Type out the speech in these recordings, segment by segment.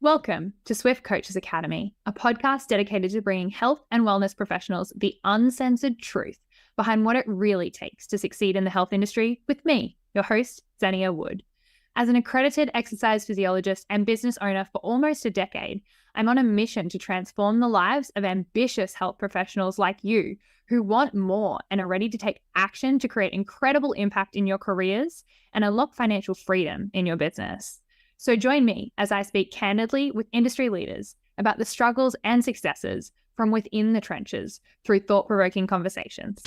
Welcome to Swift Coaches Academy, a podcast dedicated to bringing health and wellness professionals the uncensored truth behind what it really takes to succeed in the health industry with me, your host, Zenia Wood. As an accredited exercise physiologist and business owner for almost a decade, I'm on a mission to transform the lives of ambitious health professionals like you who want more and are ready to take action to create incredible impact in your careers and unlock financial freedom in your business. So join me as I speak candidly with industry leaders about the struggles and successes from within the trenches through thought-provoking conversations.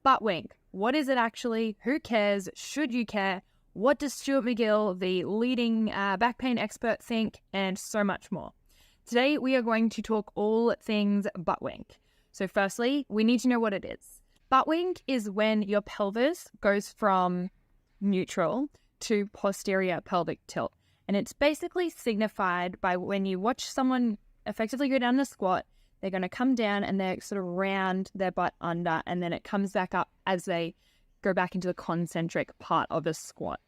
Butt wink. What is it actually? Who cares? Should you care? What does Stuart McGill, the leading back pain expert, think? And so much more. Today, we are going to talk all things butt wink. So firstly, we need to know what it is. Butt wink is when your pelvis goes from neutral to posterior pelvic tilt. And it's basically signified by when you watch someone effectively go down in a squat, they're going to come down and they sort of round their butt under, and then it comes back up as they go back into the concentric part of the squat.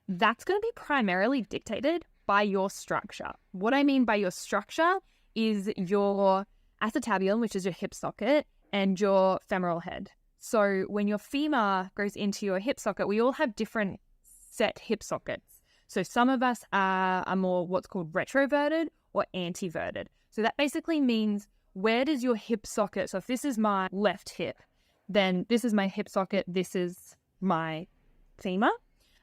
That's going to be primarily dictated by your structure. What I mean by your structure is your acetabulum, which is your hip socket, and your femoral head. So when your femur goes into your hip socket, we all have different set hip sockets. So some of us are more what's called retroverted or antiverted. So that basically means, where does your hip socket, so if this is my left hip, then this is my hip socket, this is my femur.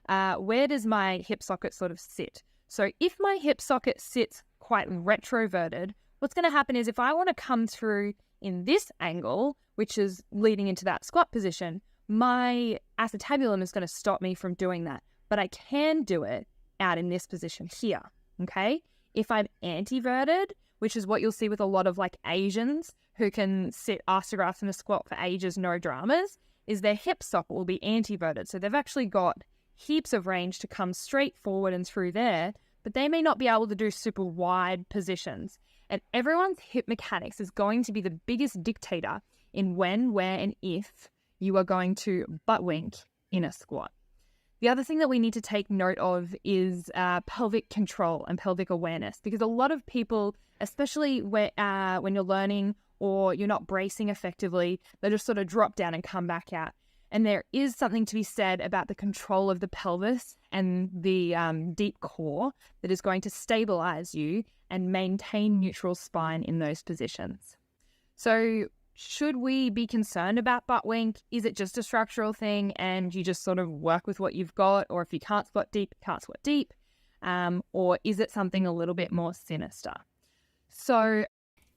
Where does my hip socket sort of sit? So if my hip socket sits quite retroverted, what's going to happen is if I want to come through in this angle, which is leading into that squat position, my acetabulum is going to stop me from doing that. But I can do it out in this position here, okay? If I'm antiverted, which is what you'll see with a lot of like Asians who can sit ass-to-grass in a squat for ages, no dramas, is their hip socket will be antiverted. So they've actually got heaps of range to come straight forward and through there, but they may not be able to do super wide positions. And everyone's hip mechanics is going to be the biggest dictator in when, where, and if you are going to butt wink in a squat. The other thing that we need to take note of is pelvic control and pelvic awareness, because a lot of people, especially when you're learning or you're not bracing effectively, they just sort of drop down and come back out. And there is something to be said about the control of the pelvis and the deep core that is going to stabilize you and maintain neutral spine in those positions. So should we be concerned about butt wink? Is it just a structural thing and you just sort of work with what you've got? Or if you can't squat deep, you can't squat deep. Or is it something a little bit more sinister? So,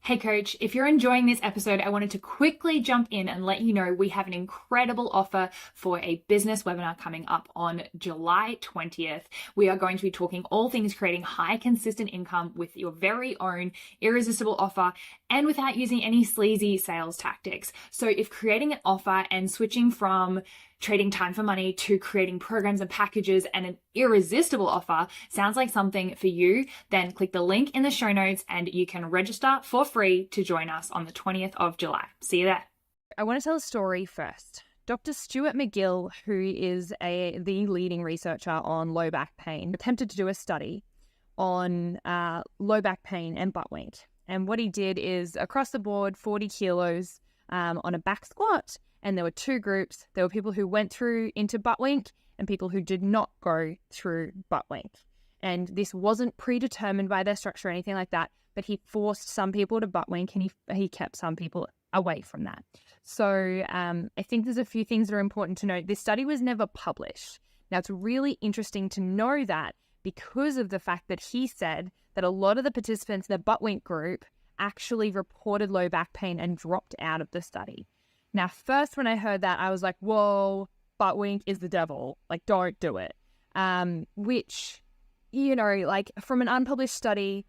Hey coach, if you're enjoying this episode, I wanted to quickly jump in and let you know we have an incredible offer for a business webinar coming up on July 20th. We are going to be talking all things creating high consistent income with your very own irresistible offer and without using any sleazy sales tactics. So if creating an offer and switching from trading time for money to creating programs and packages and an irresistible offer sounds like something for you, then click the link in the show notes and you can register for free to join us on the 20th of July. See you there. I want to tell a story first. Dr. Stuart McGill, who is the leading researcher on low back pain, attempted to do a study on low back pain and butt wink. And what he did is, across the board, 40 kilos on a back squat. And there were two groups. There were people who went through into butt wink and people who did not go through butt wink. And this wasn't predetermined by their structure or anything like that, but he forced some people to butt wink and he kept some people away from that. So I think there's a few things that are important to note. This study was never published. Now, it's really interesting to know that because of the fact that he said that a lot of the participants in the butt wink group actually reported low back pain and dropped out of the study. Now, first, when I heard that, I was like, whoa, butt wink is the devil. Like, don't do it. Which, you know, like from an unpublished study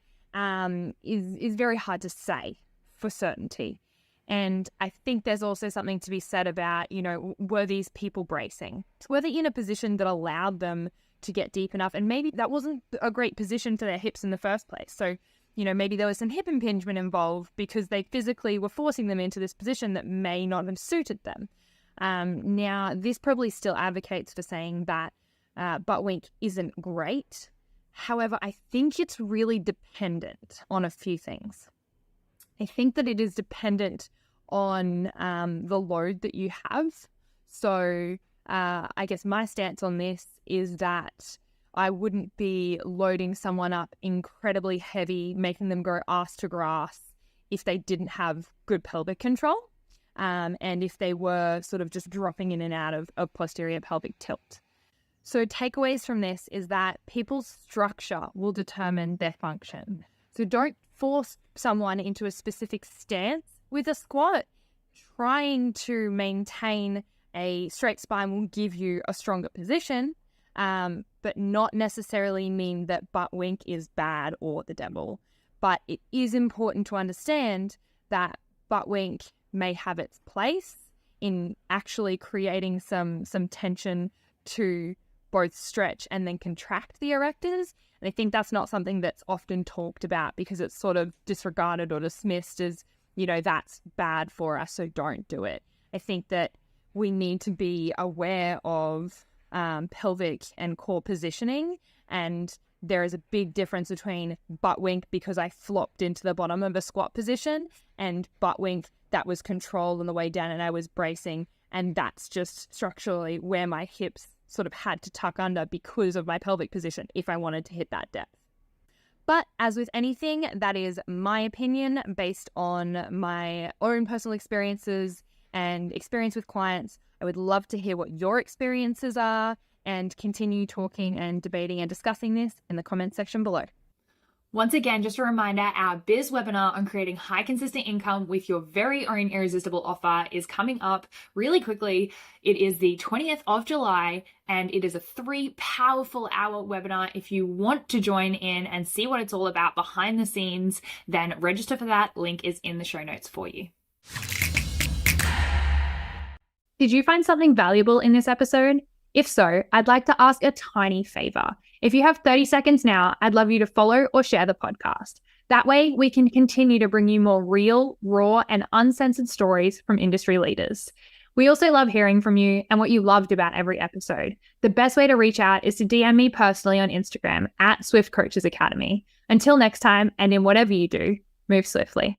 is very hard to say for certainty. And I think there's also something to be said about, you know, were these people bracing? Were they in a position that allowed them to get deep enough? And maybe that wasn't a great position for their hips in the first place. So, you know, maybe there was some hip impingement involved because they physically were forcing them into this position that may not have suited them. Now, this probably still advocates for saying that butt wink isn't great. However, I think it's really dependent on a few things. I think that it is dependent on the load that you have. So I guess my stance on this is that I wouldn't be loading someone up incredibly heavy, making them go ass to grass if they didn't have good pelvic control, and if they were sort of just dropping in and out of posterior pelvic tilt. So takeaways from this is that people's structure will determine their function. So don't force someone into a specific stance with a squat. Trying to maintain a straight spine will give you a stronger position, but not necessarily mean that butt wink is bad or the devil. But it is important to understand that butt wink may have its place in actually creating some tension to both stretch and then contract the erectors. And I think that's not something that's often talked about because it's sort of disregarded or dismissed as, that's bad for us, so don't do it. I think that we need to be aware of pelvic and core positioning, and there is a big difference between butt wink because I flopped into the bottom of a squat position and butt wink that was controlled on the way down and I was bracing, and that's just structurally where my hips sort of had to tuck under because of my pelvic position if I wanted to hit that depth. But as with anything, that is my opinion based on my own personal experiences and experience with clients. I would love to hear what your experiences are and continue talking and debating and discussing this in the comments section below. Once again, just a reminder, our Biz webinar on creating high consistent income with your very own irresistible offer is coming up really quickly. It is the 20th of July and it is a 3 powerful hour webinar. If you want to join in and see what it's all about behind the scenes, then register for that. Link is in the show notes for you. Did you find something valuable in this episode? If so, I'd like to ask a tiny favor. If you have 30 seconds now, I'd love you to follow or share the podcast. That way, we can continue to bring you more real, raw, and uncensored stories from industry leaders. We also love hearing from you and what you loved about every episode. The best way to reach out is to DM me personally on Instagram @SwiftCoachesAcademy. Until next time, and in whatever you do, move swiftly.